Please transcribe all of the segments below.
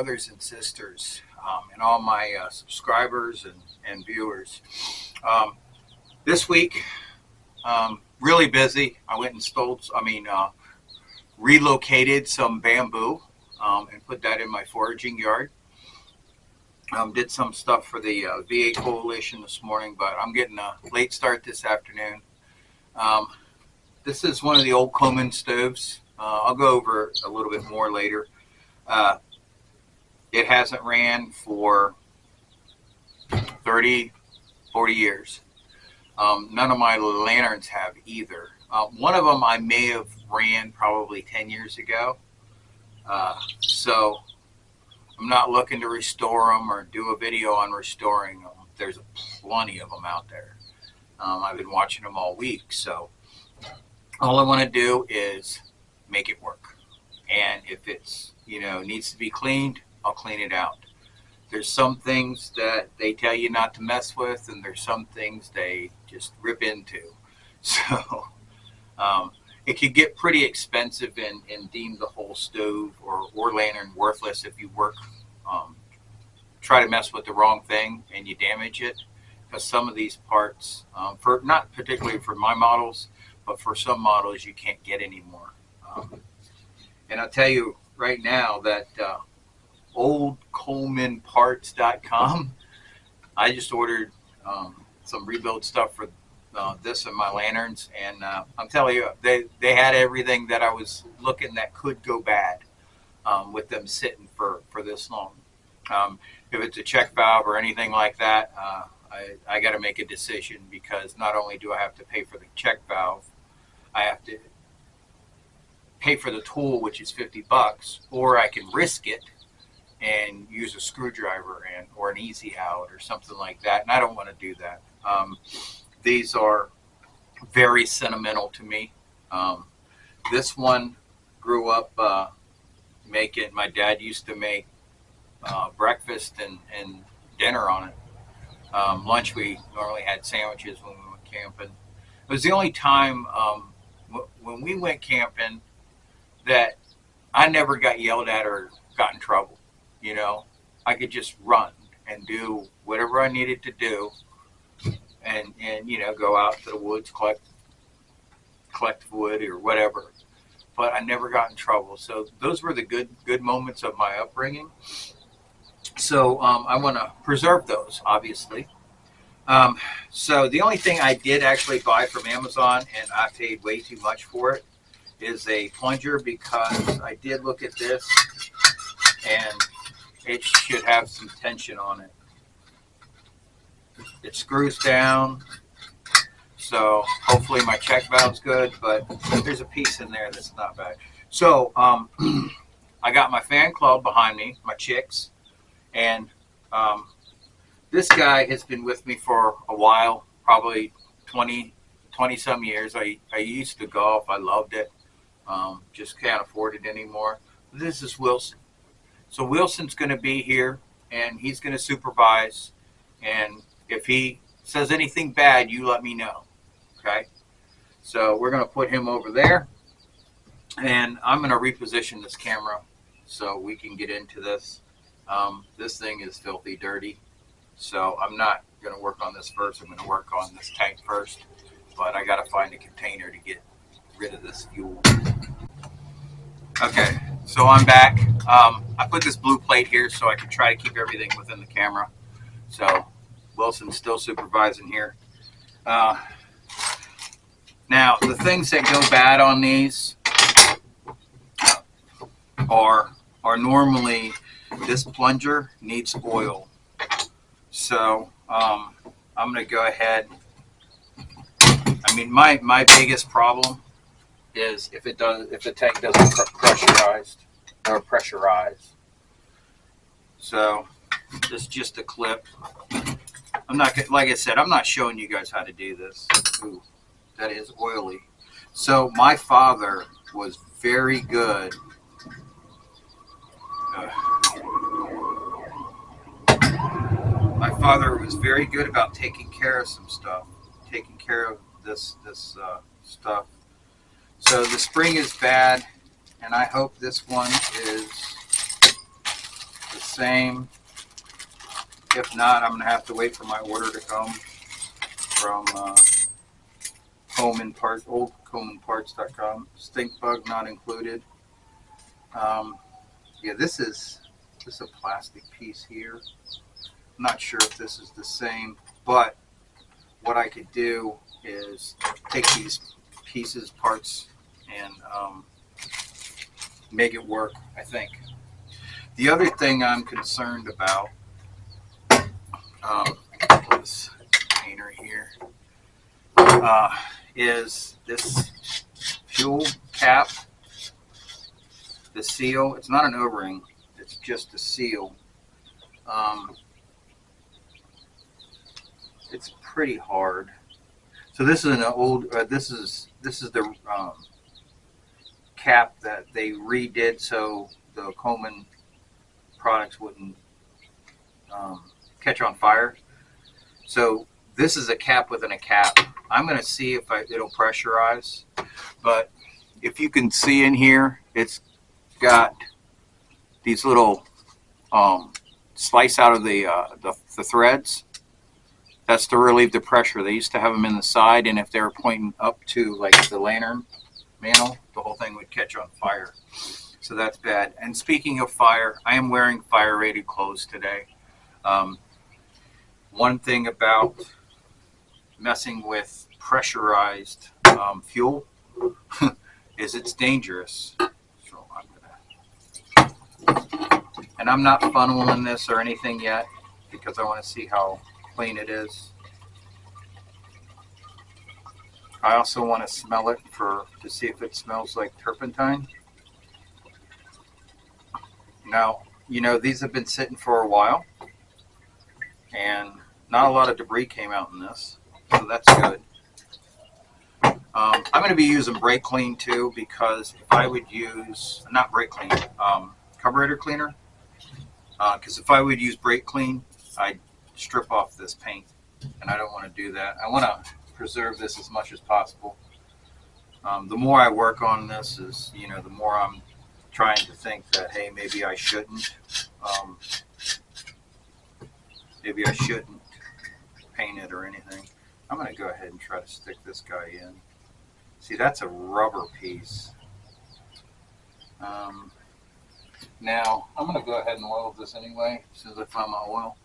brothers and sisters, and all my subscribers and viewers. This week, really busy. I went and relocated some bamboo and put that in my foraging yard. Did some stuff for the VA Coalition this morning, but I'm getting a late start this afternoon. This is one of the old Coleman stoves. I'll go over a little bit more later. It hasn't ran for 30, 40 years. None of my lanterns have either. One of them I may have ran probably 10 years ago. So I'm not looking to restore them or do a video on restoring them. There's plenty of them out there. I've been watching them all week. So all I want to do is make it work. And if it's, needs to be cleaned, I'll clean it out. There's some things that they tell you not to mess with, and there's some things they just rip into. So it could get pretty expensive and deem the whole stove or lantern worthless if you try to mess with the wrong thing and you damage it. Because some of these parts, not particularly for my models, but for some models you can't get anymore. And I'll tell you right now that oldcolemanparts.com, I just ordered some rebuild stuff for this and my lanterns, and I'm telling you, they had everything that I was looking that could go bad with them sitting for this long. If it's a check valve or anything like that, I got to make a decision, because not only do I have to pay for the check valve, I have to pay for the tool, which is $50, or I can risk it and use a screwdriver or an easy out or something like that, and I don't want to do that. These are very sentimental to me. This one grew up making, my dad used to make breakfast and dinner on it. Lunch, we normally had sandwiches when we went camping. It was the only time when we went camping that I never got yelled at or got in trouble. I could just run and do whatever I needed to do, and go out to the woods, collect wood or whatever. But I never got in trouble. So those were the good moments of my upbringing. So I want to preserve those, obviously. So the only thing I did actually buy from Amazon, and I paid way too much for it, is a plunger, because I did look at this and it should have some tension on it. It screws down, so hopefully my check valve's good, but there's a piece in there that's not bad. So I got my fan club behind me, my chicks, and this guy has been with me for a while, probably 20 some years. I used to golf. I loved it. Just can't afford it anymore. This is Wilson. So Wilson's going to be here, and he's going to supervise. And if he says anything bad, you let me know. Okay? So we're going to put him over there. And I'm going to reposition this camera so we can get into this. This thing is filthy dirty. So I'm not going to work on this first. I'm going to work on this tank first. But I got to find a container to get rid of this fuel. Okay, so I'm back. I put this blue plate here so I can try to keep everything within the camera. So Wilson's still supervising here. Now, the things that go bad on these are normally, this plunger needs oil. So I'm going to go ahead. I mean, my biggest problem is if the tank doesn't pressurize. So this is just a clip. I'm not, like I said, I'm not showing you guys how to do this. Ooh, that is oily. So my father was very good. My father was very good about taking care of some stuff, taking care of this stuff. So the spring is bad, and I hope this one is the same. If not, I'm going to have to wait for my order to come from oldcolemanparts.com. Stink bug not included. Yeah, this is a plastic piece here. I'm not sure if this is the same, but what I could do is take these pieces, parts, and make it work, I think. The other thing I'm concerned about, this painter here, is this fuel cap, the seal. It's not an O-ring, it's just a seal. It's pretty hard. So this is an old, this is the cap that they redid so the Coleman products wouldn't catch on fire. So this is a cap within a cap. I'm going to see if it'll pressurize, but if you can see in here, it's got these little slice out of the threads. That's to relieve the pressure. They used to have them in the side, and if they were pointing up to like the lantern mantle, the whole thing would catch on fire. So that's bad. And speaking of fire, I am wearing fire-rated clothes today. One thing about messing with pressurized fuel is it's dangerous. So I'm not funneling this or anything yet because I want to see how clean it is. I also want to smell it to see if it smells like turpentine. Now, you know, these have been sitting for a while, and not a lot of debris came out in this, so that's good. I'm going to be using brake clean too, because if I would use, not brake clean, carburetor cleaner, because if I would use brake clean, I'd strip off this paint, and I don't want to do that. I want to preserve this as much as possible. The more I work on this, is, you know, the more I'm trying to think that, hey, maybe I shouldn't paint it or anything. I'm going to go ahead and try to stick this guy in. See, that's a rubber piece. Now, I'm going to go ahead and oil this anyway, as soon as I find my oil.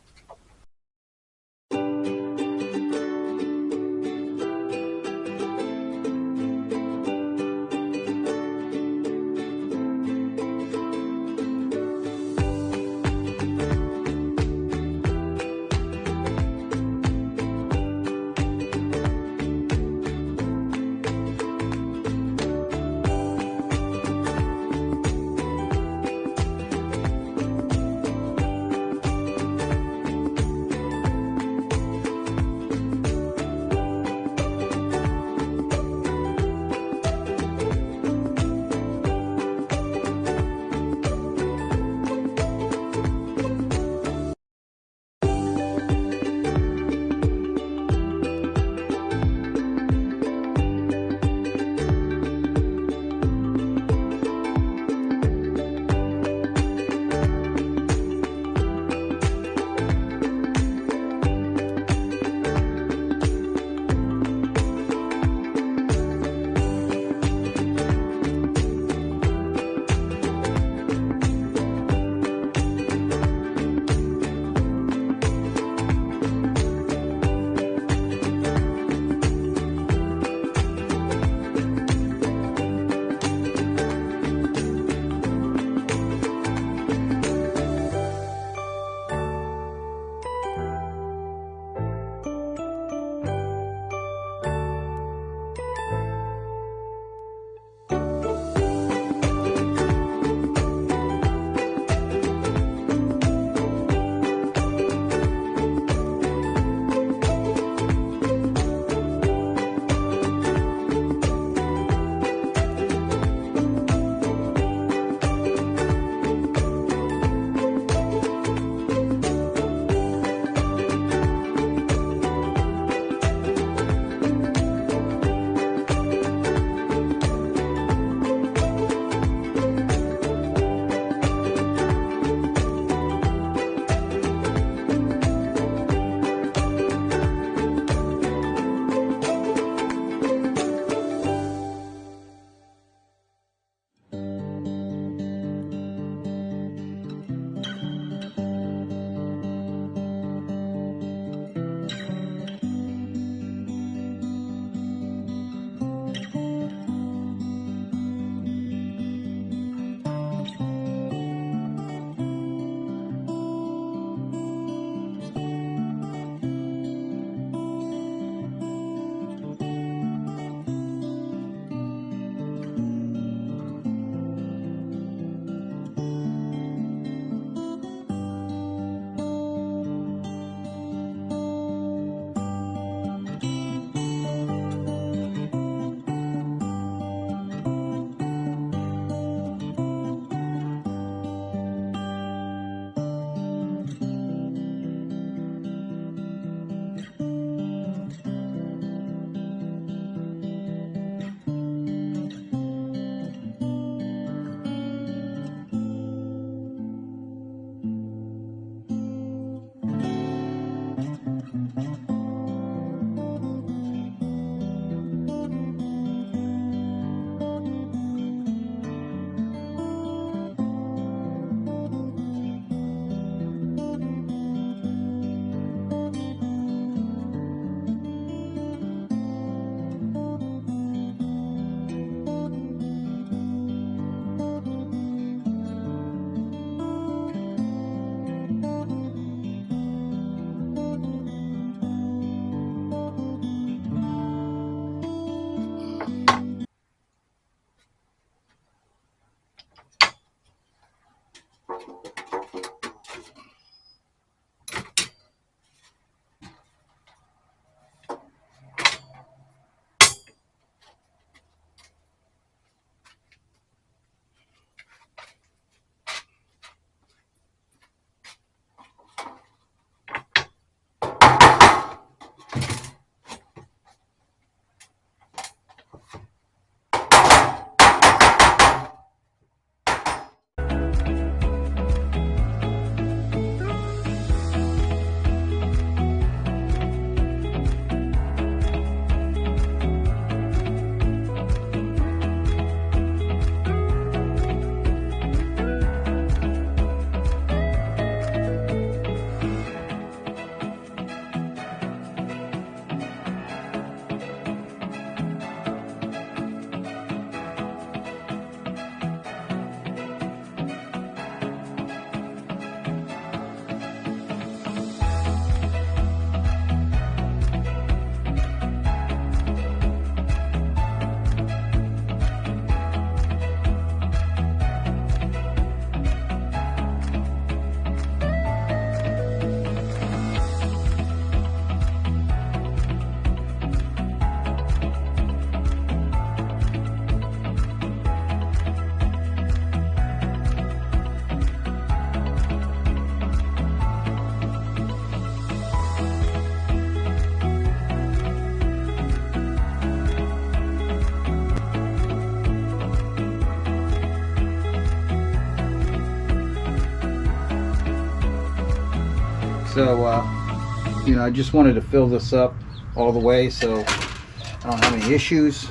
So, I just wanted to fill this up all the way so I don't have any issues.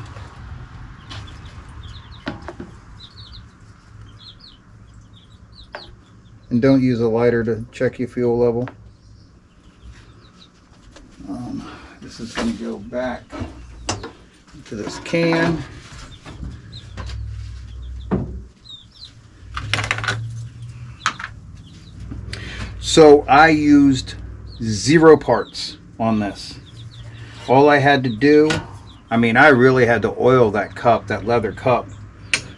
And don't use a lighter to check your fuel level. This is going to go back into this can. So I used 0 parts on this. All I had to do, I really had to oil that cup, that leather cup,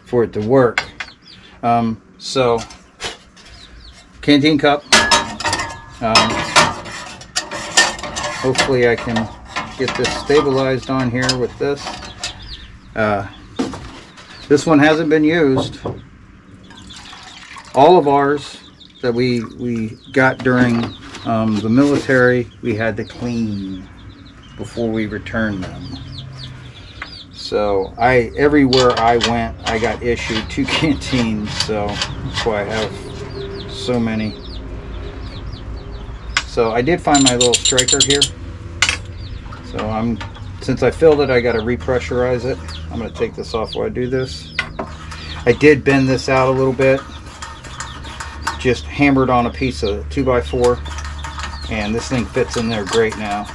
for it to work. So, canteen cup. Hopefully I can get this stabilized on here with this. This one hasn't been used. All of ours that we got during the military, we had to clean before we returned them. So everywhere I went, I got issued 2 canteens, so that's why I have so many. So I did find my little striker here. So since I filled it, I got to repressurize it. I'm going to take this off while I do this. I did bend this out a little bit. Just hammered on a piece of 2x4, and this thing fits in there great now.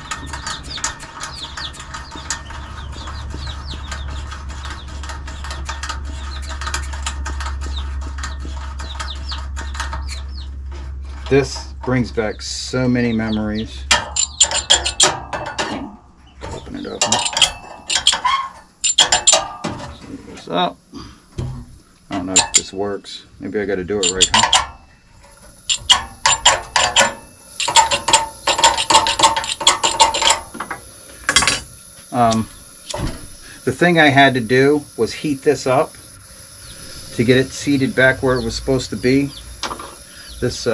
This brings back so many memories. Open it up. Set this up. I don't know if this works. Maybe I got to do it right, huh? The thing I had to do was heat this up to get it seated back where it was supposed to be. This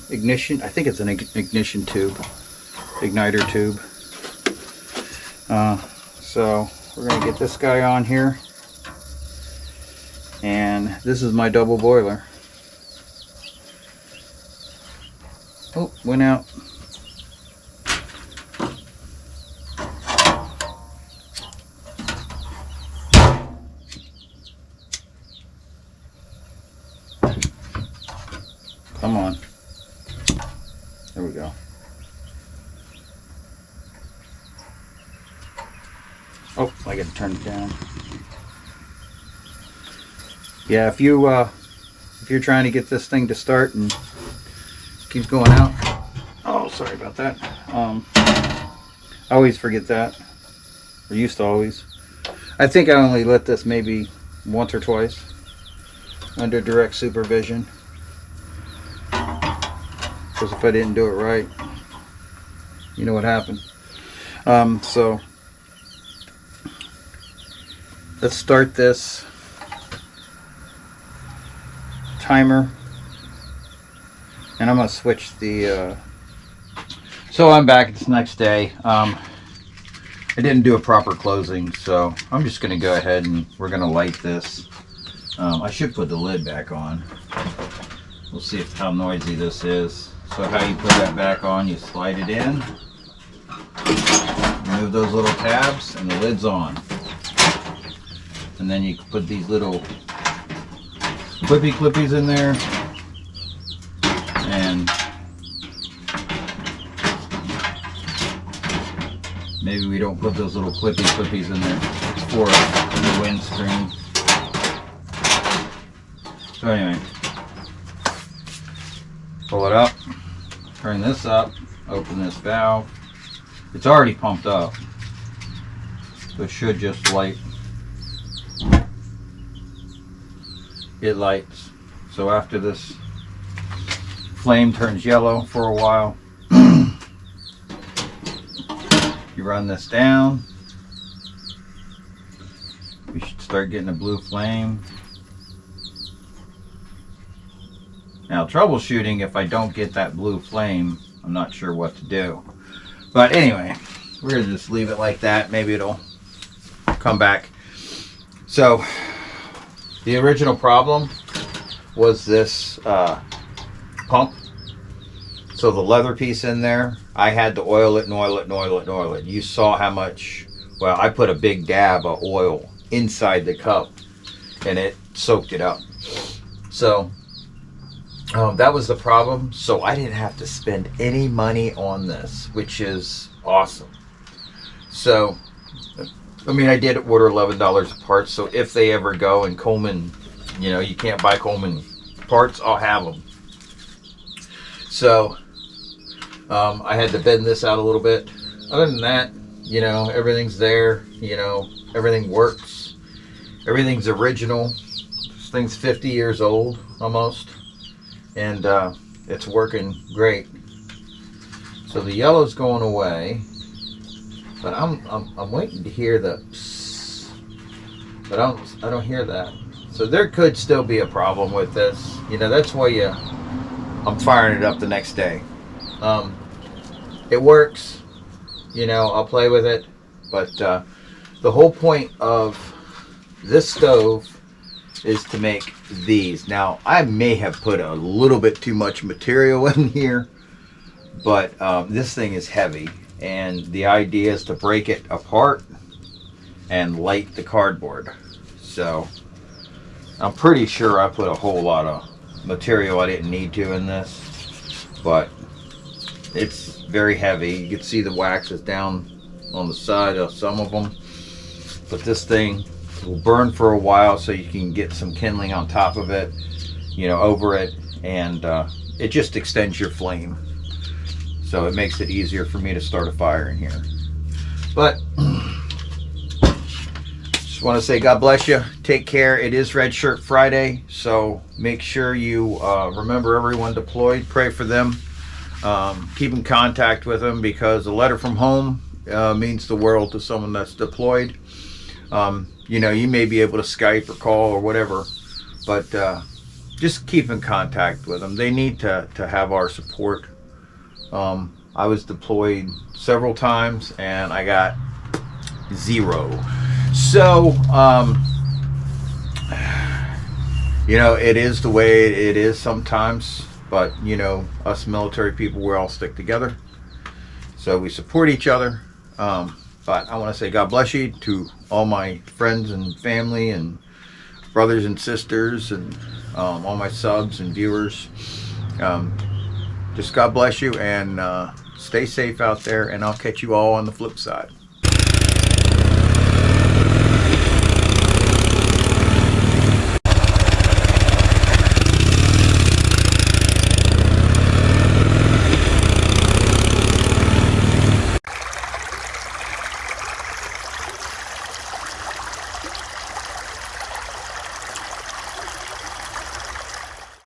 ignition, I think it's an ignition tube, igniter tube. So we're going to get this guy on here, and this is my double boiler. Oh, went out. Oh, I gotta turn it down. Yeah, if you're trying to get this thing to start and keeps going out. Oh, sorry about that. I always forget that. Or used to always. I think I only lit this maybe once or twice under direct supervision. Because if I didn't do it right, you know what happened. So let's start this timer, and I'm gonna switch the. So I'm back. It's the next day. I didn't do a proper closing, so I'm just gonna go ahead and we're gonna light this. I should put the lid back on. We'll see how noisy this is. So how you put that back on, you slide it in, remove those little tabs, and the lid's on. And then you can put these little clippies in there, and maybe we don't put those little clippies in there. It's for the windscreen. So anyway, pull it up, turn this up, open this valve. It's already pumped up, so it should just light. It lights. So after this flame turns yellow for a while, you run this down, you should start getting a blue flame. Now, troubleshooting, if I don't get that blue flame, I'm not sure what to do. But anyway, we're going to just leave it like that. Maybe it'll come back. So, the original problem was this pump. So the leather piece in there, I had to oil it and oil it and oil it and oil it. You saw how much, well, I put a big dab of oil inside the cup and it soaked it up. So that was the problem. So I didn't have to spend any money on this, which is awesome. So, I mean, I did order $11 a part. So if they ever go and Coleman, you know, you can't buy Coleman parts, I'll have them. So I had to bend this out a little bit. Other than that, you know, everything's there. You know, everything works. Everything's original. This thing's 50 years old almost. And it's working great. So the yellow's going away, but I'm waiting to hear the psst, but I don't hear that. So there could still be a problem with this. You know, that's why I'm firing it up the next day. It works. You know, I'll play with it, but the whole point of this stove is to make these. Now, I may have put a little bit too much material in here, but this thing is heavy, and the idea is to break it apart and light the cardboard. So I'm pretty sure I put a whole lot of material I didn't need to in this, but it's very heavy. You can see the wax is down on the side of some of them, but this thing will burn for a while, so you can get some kindling on top of it, you know, over it, and it just extends your flame, so it makes it easier for me to start a fire in here. But just want to say God bless you, take care. It is Red Shirt Friday, so make sure you remember everyone deployed, pray for them, keep in contact with them, because a letter from home means the world to someone that's deployed. You know, you may be able to Skype or call or whatever, but just keep in contact with them. They need to have our support. I was deployed several times and I got 0. So, you know, it is the way it is sometimes, but, you know, us military people, we all stick together. So we support each other. But I want to say God bless you to all my friends and family and brothers and sisters and all my subs and viewers. Just God bless you, and stay safe out there, and I'll catch you all on the flip side.